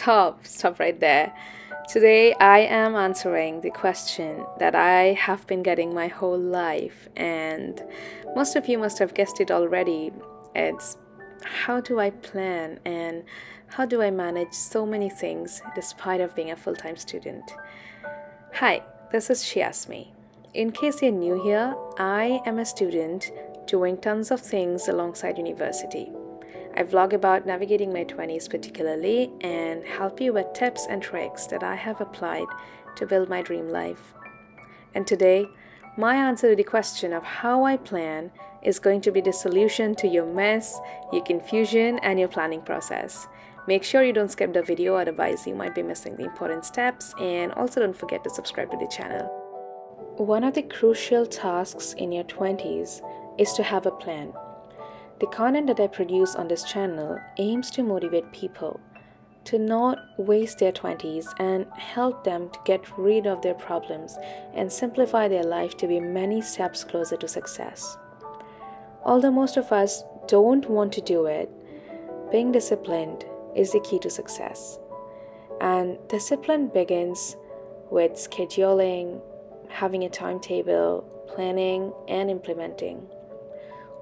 Stop right there. Today I am answering the question that I have been getting my whole life, and most of you must have guessed it already. It's how do I plan and how do I manage so many things despite of being a full-time student? Hi, this is Shiasmi. In case you're new here, I am a student doing tons of things alongside university. I vlog about navigating my 20s particularly and help you with tips and tricks that I have applied to build my dream life. And today, my answer to the question of how I plan is going to be the solution to your mess, your confusion, and your planning process. Make sure you don't skip the video, otherwise you might be missing the important steps, and also don't forget to subscribe to the channel. One of the crucial tasks in your 20s is to have a plan. The content that I produce on this channel aims to motivate people to not waste their 20s and help them to get rid of their problems and simplify their life to be many steps closer to success. Although most of us don't want to do it, being disciplined is the key to success. And discipline begins with scheduling, having a timetable, planning, and implementing.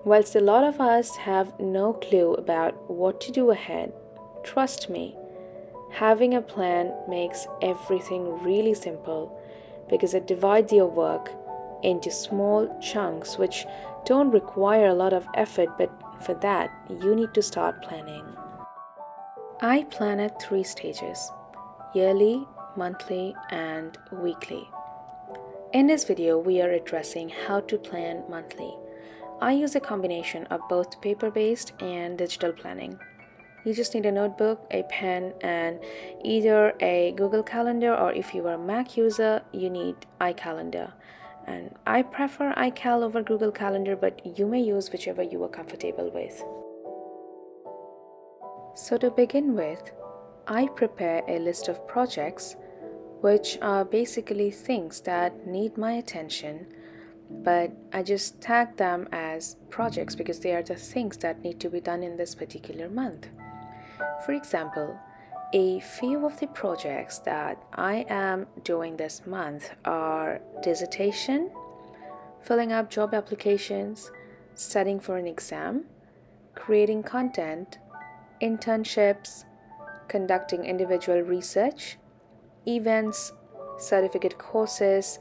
Whilst a lot of us have no clue about what to do ahead, trust me, having a plan makes everything really simple because it divides your work into small chunks which don't require a lot of effort, but for that, you need to start planning. I plan at 3 stages: yearly, monthly, and weekly. In this video, we are addressing how to plan monthly. I use a combination of both paper-based and digital planning. You just need a notebook, a pen, and either a Google Calendar, or if you are a Mac user, you need iCalendar. And I prefer iCal over Google Calendar, but you may use whichever you are comfortable with. So to begin with, I prepare a list of projects, which are basically things that need my attention, but I just tag them as projects because they are the things that need to be done in this particular month. For example, a few of the projects that I am doing this month are dissertation, filling up job applications, studying for an exam, creating content, internships, conducting individual research, events, certificate courses,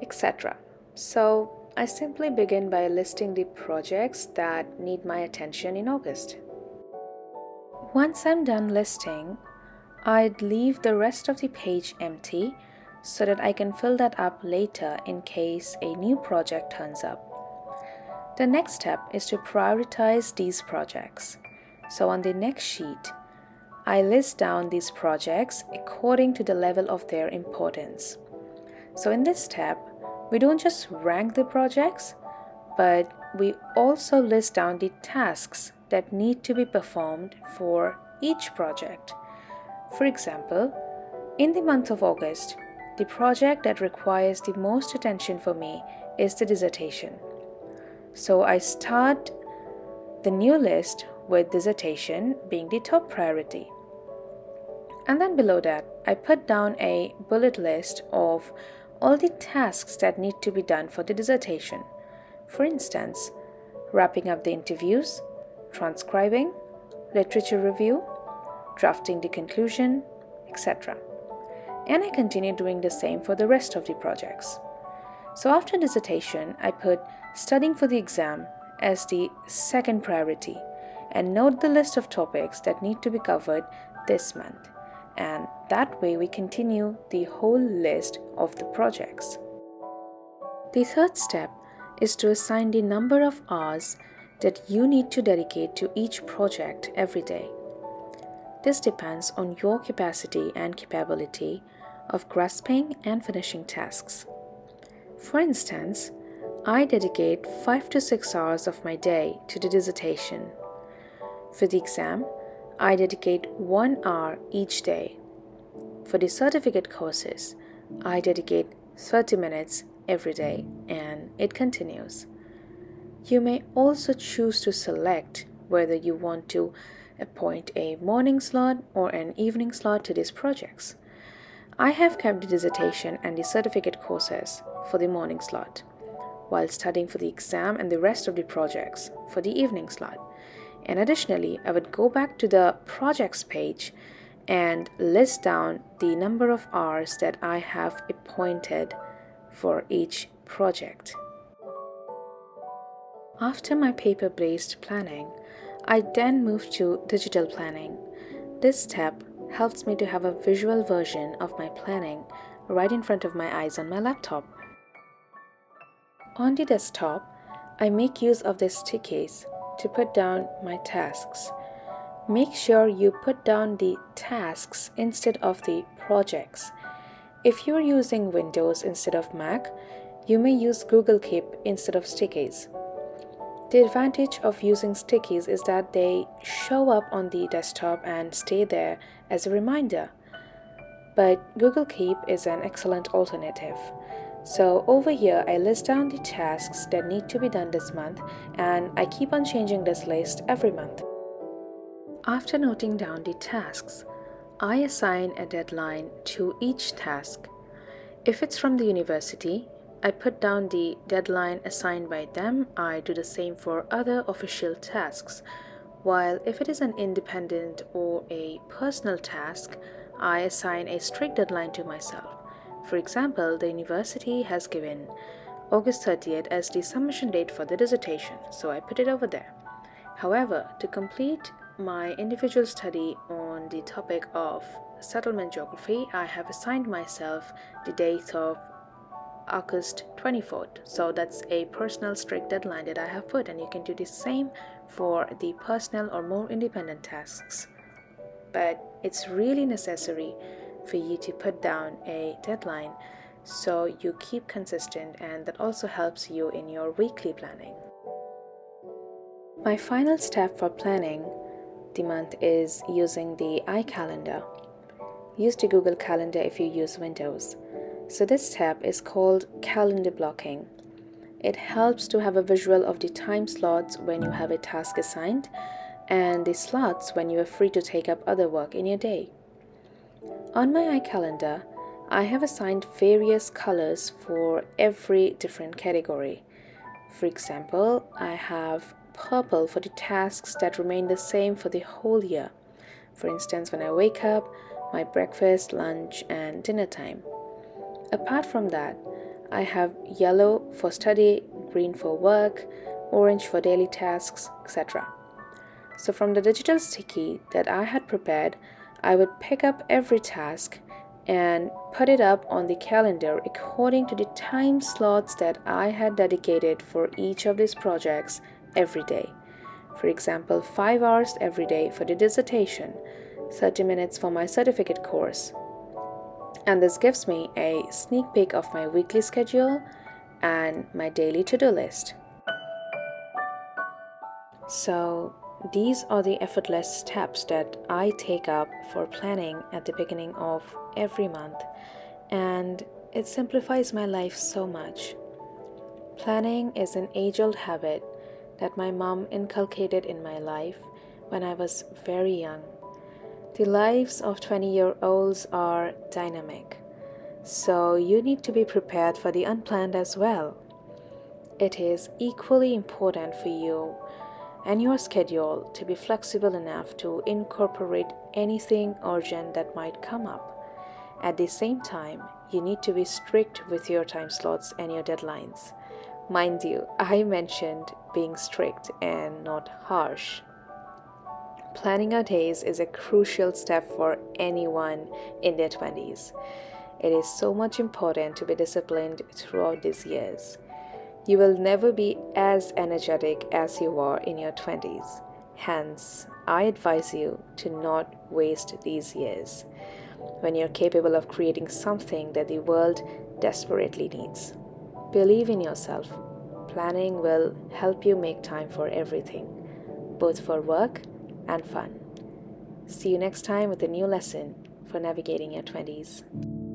etc. So I simply begin by listing the projects that need my attention in August. Once I'm done listing, I'd leave the rest of the page empty so that I can fill that up later in case a new project turns up. The next step is to prioritize these projects. So on the next sheet, I list down these projects according to the level of their importance. So in this step, we don't just rank the projects, but we also list down the tasks that need to be performed for each project. For example, in the month of August, the project that requires the most attention for me is the dissertation. So I start the new list with dissertation being the top priority. And then below that, I put down a bullet list of all the tasks that need to be done for the dissertation. For instance, wrapping up the interviews, transcribing, literature review, drafting the conclusion, etc. And I continue doing the same for the rest of the projects. So after dissertation, I put studying for the exam as the second priority and note the list of topics that need to be covered this month. And that way we continue the whole list of the projects. The third step is to assign the number of hours that you need to dedicate to each project every day. This depends on your capacity and capability of grasping and finishing tasks. For instance, I dedicate 5 to 6 hours of my day to the dissertation. For the exam, I dedicate 1 hour each day. For the certificate courses, I dedicate 30 minutes every day, and it continues. You may also choose to select whether you want to appoint a morning slot or an evening slot to these projects. I have kept the dissertation and the certificate courses for the morning slot, while studying for the exam and the rest of the projects for the evening slot. And additionally, I would go back to the projects page and list down the number of hours that I have appointed for each project. After my paper-based planning, I then moved to digital planning. This step helps me to have a visual version of my planning right in front of my eyes on my laptop. On the desktop, I make use of the stickies to put down my tasks. Make sure you put down the tasks instead of the projects. If you are using Windows instead of Mac, you may use Google Keep instead of stickies. The advantage of using stickies is that they show up on the desktop and stay there as a reminder. But Google Keep is an excellent alternative. So over here, I list down the tasks that need to be done this month, and I keep on changing this list every month. After noting down the tasks, I assign a deadline to each task. If it's from the university, I put down the deadline assigned by them. I do the same for other official tasks. While if it is an independent or a personal task, I assign a strict deadline to myself. For example, the university has given August 30th as the submission date for the dissertation, so I put it over there. However, to complete my individual study on the topic of settlement geography, I have assigned myself the date of August 24th. So that's a personal strict deadline that I have put, and you can do the same for the personal or more independent tasks. But it's really necessary for you to put down a deadline so you keep consistent, and that also helps you in your weekly planning. My final step for planning the month is using the iCalendar. Use the Google Calendar if you use Windows. So this step is called calendar blocking. It helps to have a visual of the time slots when you have a task assigned and the slots when you are free to take up other work in your day. On my iCalendar, I have assigned various colors for every different category. For example, I have purple for the tasks that remain the same for the whole year. For instance, when I wake up, my breakfast, lunch, and dinner time. Apart from that, I have yellow for study, green for work, orange for daily tasks, etc. So from the digital sticky that I had prepared, I would pick up every task and put it up on the calendar according to the time slots that I had dedicated for each of these projects every day. For example, 5 hours every day for the dissertation, 30 minutes for my certificate course. And this gives me a sneak peek of my weekly schedule and my daily to-do list. So these are the effortless steps that I take up for planning at the beginning of every month, and it simplifies my life so much. Planning is an age-old habit that my mom inculcated in my life when I was very young. The lives of 20-year-olds are dynamic, so you need to be prepared for the unplanned as well. It is equally important for you and your schedule to be flexible enough to incorporate anything urgent that might come up. At the same time, you need to be strict with your time slots and your deadlines. Mind you, I mentioned being strict and not harsh. Planning our days is a crucial step for anyone in their 20s. It is so much important to be disciplined throughout these years. You will never be as energetic as you were in your 20s. Hence, I advise you to not waste these years when you're capable of creating something that the world desperately needs. Believe in yourself. Planning will help you make time for everything, both for work and fun. See you next time with a new lesson for navigating your 20s.